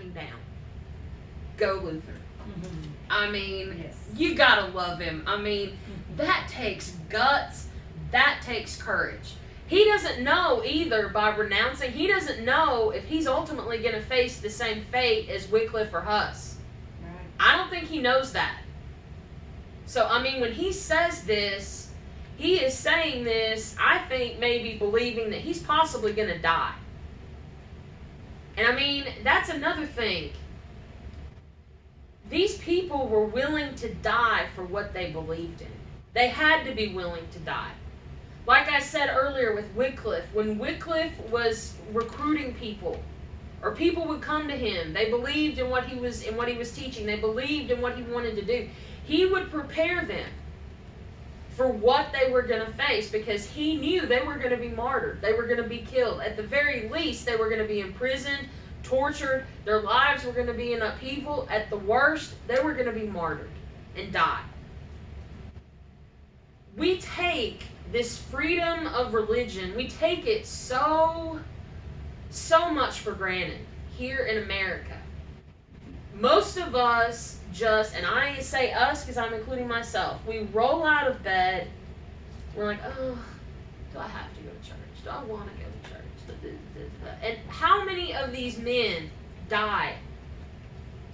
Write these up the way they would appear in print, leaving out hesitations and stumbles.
backing down. Go Luther. Mm-hmm. I mean, Yes. you gotta love him. I mean, that takes guts. That takes courage. He doesn't know either by renouncing. He doesn't know if he's ultimately going to face the same fate as Wycliffe or Huss. Right. I don't think he knows that. So, I mean, when he says this, he is saying this, I think, maybe believing that he's possibly going to die. And I mean, that's another thing. These people were willing to die for what they believed in. They had to be willing to die. Like I said earlier with Wycliffe, when Wycliffe was recruiting people, or people would come to him, they believed in what he was teaching, they believed in what he wanted to do. He would prepare them for what they were going to face, because he knew they were going to be martyred. They were going to be killed. At the very least, they were going to be imprisoned, tortured. Their lives were going to be in upheaval. At the worst, they were going to be martyred and die. We take this freedom of religion, we take it so much for granted here in America. Most of us just, and I say us because I'm including myself, we roll out of bed, we're like, oh, do I have to go to church? Do I want to go to church? And how many of these men die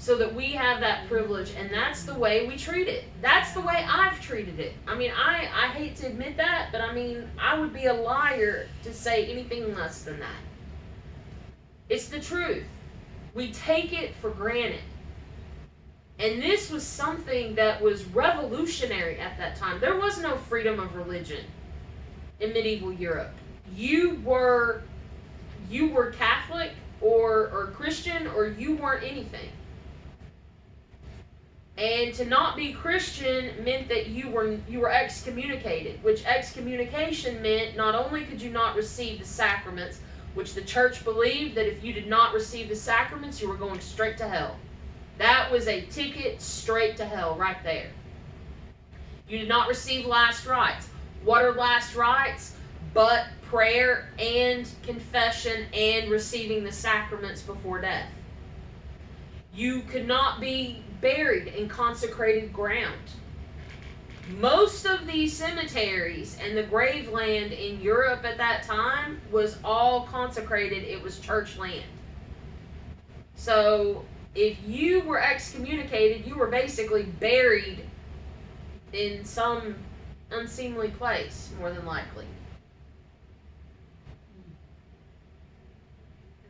so that we have that privilege? And that's the way we treat it. That's the way I've treated it. I mean, I hate to admit that, but I mean, I would be a liar to say anything less than that. It's the truth. We take it for granted. And this was something that was revolutionary at that time. There was no freedom of religion in medieval Europe. You were Catholic or Christian, or you weren't anything. And to not be Christian meant that you were excommunicated, which excommunication meant not only could you not receive the sacraments, which the church believed that if you did not receive the sacraments, you were going straight to hell. That was a ticket straight to hell right there. You did not receive last rites. What are last rites? But prayer and confession and receiving the sacraments before death. You could not be buried in consecrated ground. Most of these cemeteries and the graveland in Europe at that time was all consecrated. It was church land. So if you were excommunicated, you were basically buried in some unseemly place, more than likely.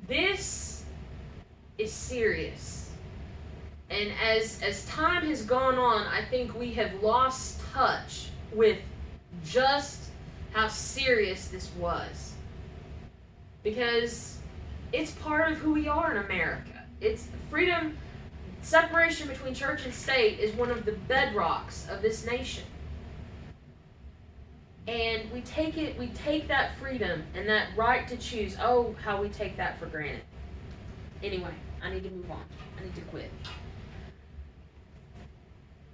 This is serious. And as time has gone on, I think we have lost touch with just how serious this was. Because it's part of who we are in America. It's freedom, separation between church and state is one of the bedrocks of this nation. And we take that freedom and that right to choose. Oh, how we take that for granted. Anyway, I need to move on. I need to quit.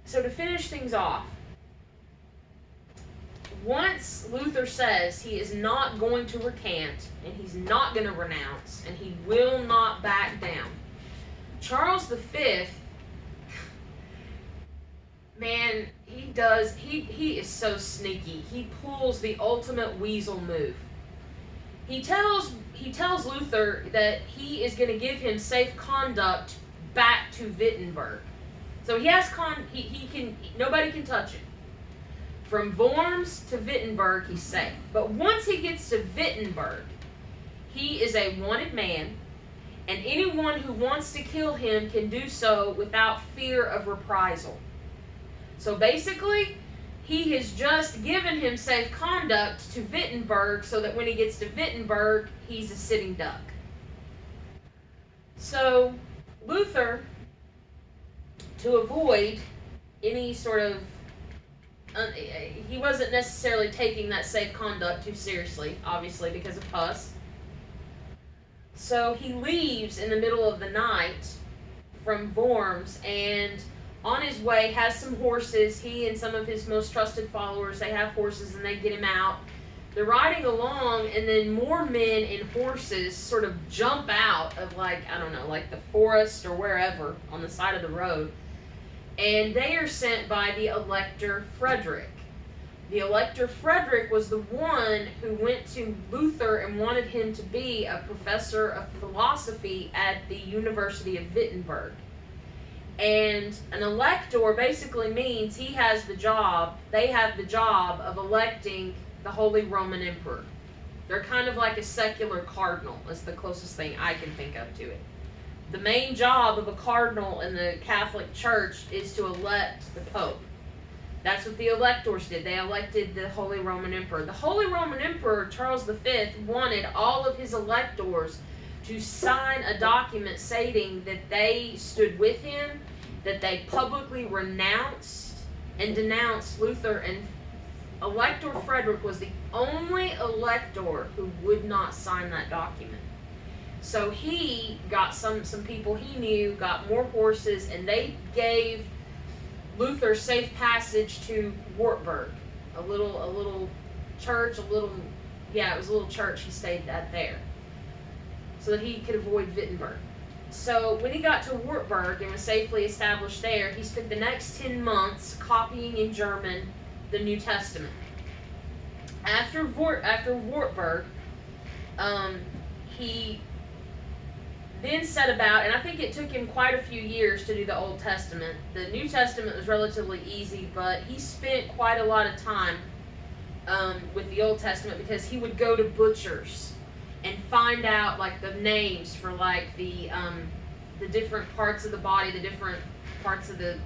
So to finish things off, once Luther says he is not going to recant, and he's not going to renounce, and he will not back down, Charles V, man, he is so sneaky. He pulls the ultimate weasel move. He tells Luther that he is going to give him safe conduct back to Wittenberg. So he has nobody can touch him. From Worms to Wittenberg, he's safe. But once he gets to Wittenberg, he is a wanted man, and anyone who wants to kill him can do so without fear of reprisal. So basically, he has just given him safe conduct to Wittenberg so that when he gets to Wittenberg, he's a sitting duck. So Luther, to avoid any sort of he wasn't necessarily taking that safe conduct too seriously, obviously, because of Huss. So he leaves in the middle of the night from Worms, and on his way has some horses. He and some of his most trusted followers, they have horses, and they get him out. they're riding along, and then more men and horses sort of jump out of, like, I don't know, like the forest or wherever on the side of the road. And they are sent by the Elector Frederick. The Elector Frederick was the one who went to Luther and wanted him to be a professor of philosophy at the University of Wittenberg. And an elector basically means he has the job, they have the job of electing the Holy Roman Emperor. They're kind of like a secular cardinal, is the closest thing I can think of to it. The main job of a cardinal in the Catholic Church is to elect the Pope. That's what the electors did. They elected the Holy Roman Emperor. The Holy Roman Emperor, Charles V, wanted all of his electors to sign a document stating that they stood with him, that they publicly renounced and denounced Luther, and Elector Frederick was the only elector who would not sign that document. So he got some people he knew, got more horses, and they gave Luther safe passage to Wartburg, a little church, it was a little church he stayed at there, so that he could avoid Wittenberg. So when he got to Wartburg and was safely established there, he spent the next 10 months copying in German the New Testament. After Wartburg, he then set about, and I think it took him quite a few years to do the Old Testament. The New Testament was relatively easy, but he spent quite a lot of time with the Old Testament, because he would go to butchers and find out, like, the names for, like, the different parts of the body, the different parts of the,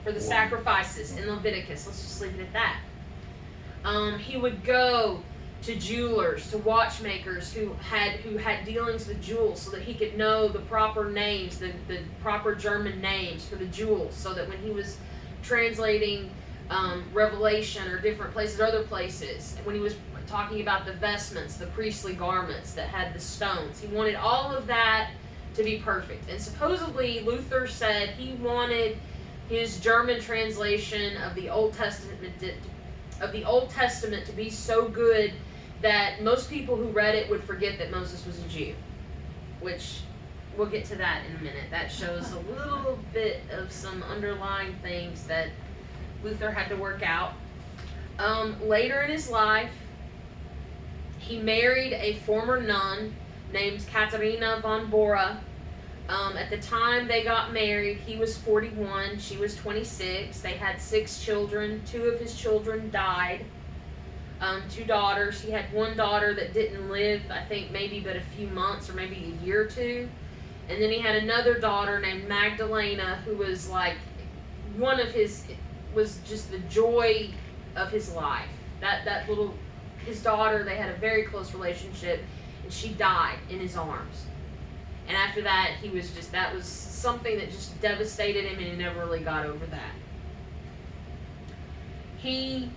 for the sacrifices in Leviticus. Let's just leave it at that. He would go to jewelers, to watchmakers who had dealings with jewels, so that he could know the proper names, the proper German names for the jewels, so that when he was translating Revelation or different places or other places, when he was talking about the vestments, the priestly garments that had the stones, he wanted all of that to be perfect. And supposedly Luther said he wanted his German translation of the Old Testament to be so good that most people who read it would forget that Moses was a Jew, which we'll get to that in a minute. That shows a little bit of some underlying things that Luther had to work out. Later in his life, he married a former nun named Katharina von Bora. At the time they got married, he was 41, she was 26. They had 6 children. 2 of his children died. 2 daughters. He had one daughter that didn't live, I think, maybe but a few months or maybe a year or two. And then he had another daughter named Magdalena, who was like was just the joy of his life. His daughter, they had a very close relationship, and she died in his arms. And after that, that was something that just devastated him, and he never really got over that. He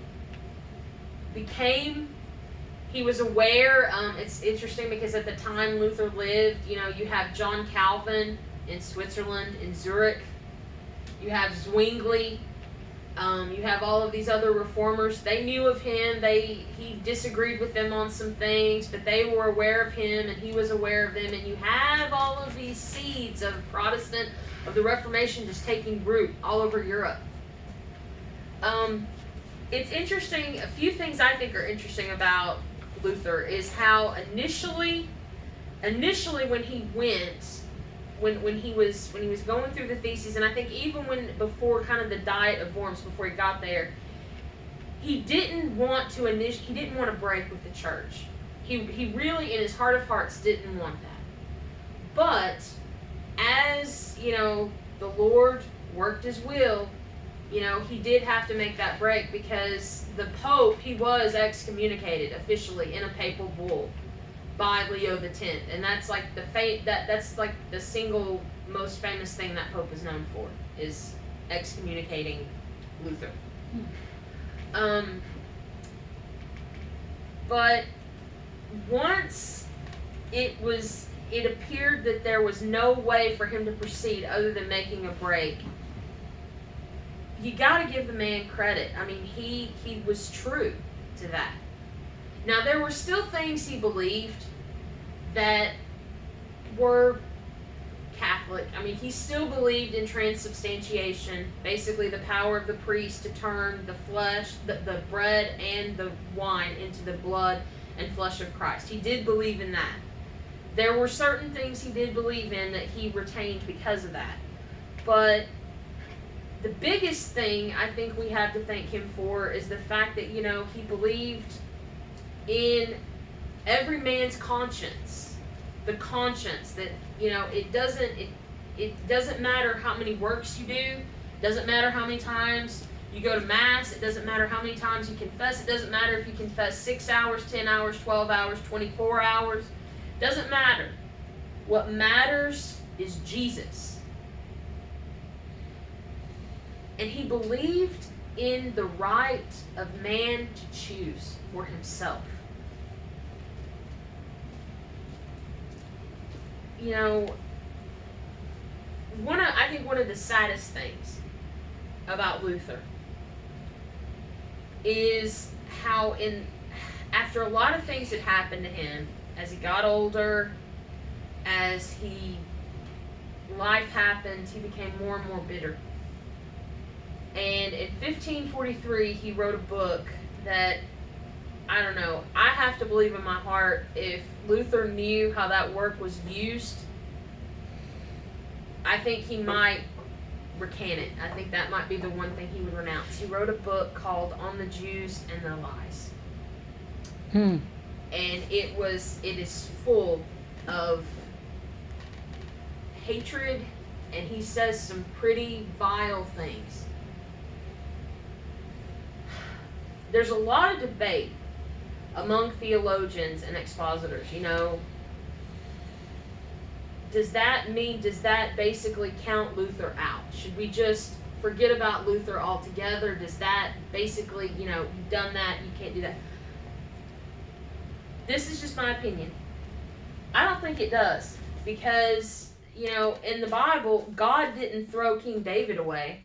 was aware, it's interesting because at the time Luther lived, you have John Calvin in Switzerland, in Zurich. You have Zwingli. You have all of these other reformers. They knew of him. He disagreed with them on some things, but they were aware of him, and he was aware of them. And you have all of these seeds of the Reformation just taking root all over Europe. It's interesting. A few things I think are interesting about Luther is how initially when he went. When he was going through the theses, and I think even before kind of the Diet of Worms, before he got there, he didn't want to break with the church. He really, in his heart of hearts, didn't want that. But as the Lord worked His will, he did have to make that break, because the Pope, he was excommunicated officially in a papal bull by Leo X, and that's like that's like the single most famous thing that Pope is known for, is excommunicating Luther. But once it appeared that there was no way for him to proceed other than making a break, you got to give the man credit. I mean, he was true to that. Now, there were still things he believed that were Catholic. I mean, he still believed in transubstantiation, basically the power of the priest to turn the flesh, the bread and the wine into the blood and flesh of Christ. He did believe in that. There were certain things he did believe in that he retained because of that. But the biggest thing I think we have to thank him for is the fact that, you know, he believed in every man's conscience. The conscience that, you know, it doesn't matter how many works you do. It doesn't matter how many times you go to Mass. It doesn't matter how many times you confess. It doesn't matter if you confess 6 hours, 10 hours, 12 hours, 24 hours. It doesn't matter. What matters is Jesus. And he believed in the right of man to choose for himself. You know, I think one of the saddest things about Luther is how after a lot of things had happened to him, as he got older, as life happened, he became more and more bitter. And in 1543, he wrote a book that, I don't know, I have to believe in my heart, if Luther knew how that work was used, I think he might recant it. I think that might be the one thing he would renounce. He wrote a book called On the Jews and Their Lies. And it is full of hatred, and he says some pretty vile things. There's a lot of debate among theologians and expositors, you know. Does that basically count Luther out? Should we just forget about Luther altogether? Does that basically, you know, you've done that, you can't do that? This is just my opinion. I don't think it does. Because, you know, in the Bible, God didn't throw King David away.